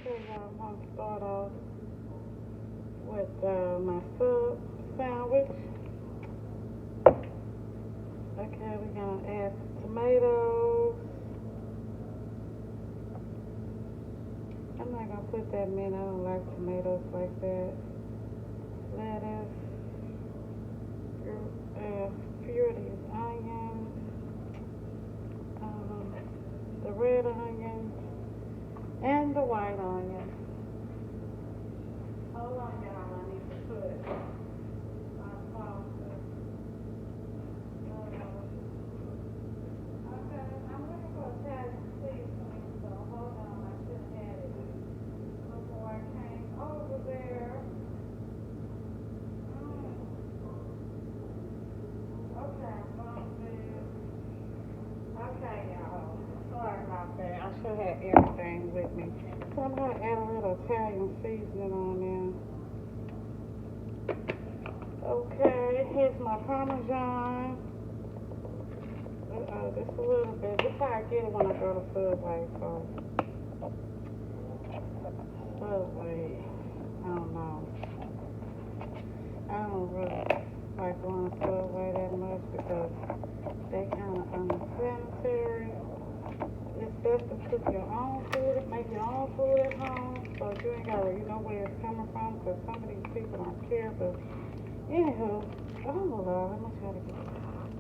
Okay, y'all, I'm gonna start off with my sub sandwich. Okay, we're gonna add tomatoes. I'm not gonna put that many. I don't like tomatoes like that. Lettuce. Few of these onions. The red onions and the white onions. Hold on, y'all. I need to put my sauces. Okay, I'm looking for Italian seasoning, so hold on. I should have had it before I came over there. Okay, okay, y'all. Sorry about that. I should have everything with me. So I'm gonna add a little Italian seasoning on there. Okay, here's my Parmesan. Just a little bit. This is how I get it when I go to Subway. So, Subway, I don't know. I don't really like going to Subway that much because they kind of unsanitary. It's best to cook your own food, make your own food at home, so you ain't gotta, you know where it's coming from, because some of these people don't care. But anywho, oh Lord, let me try to get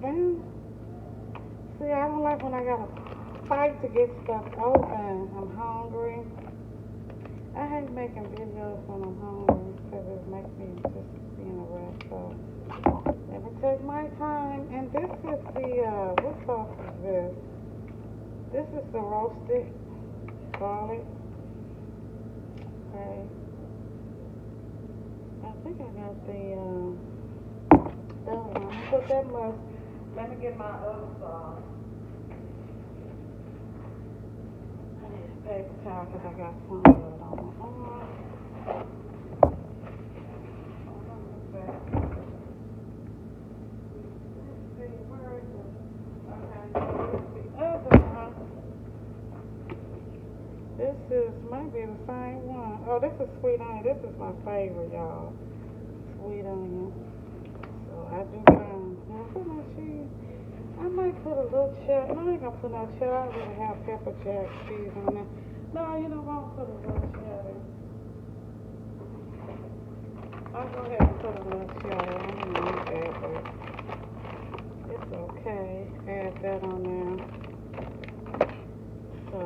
this. See, I don't like when I gotta fight to get stuff open. I'm hungry. I hate making videos when I'm hungry because it makes me just be in a rush. So let me take my time. And this is the, what sauce is this? This is the roasted garlic. Okay. I think I got the other one. I'm gonna put that much. Let me get my other sauce. I need a paper towel because I got some of it on my arm. Hold on a second. Let's see, where is it? Okay, the other one. This is, might be the same one. Oh, this is sweet onion. This is my favorite, y'all. Sweet onion. So I do put my cheese. I might put a little cheddar. No, I ain't gonna put no cheddar. I already have pepper jack cheese on it. No, you know what? I'll put a little cheddar. I'll go ahead and put a little cheddar. I don't need that, but it's okay. Add that on there. So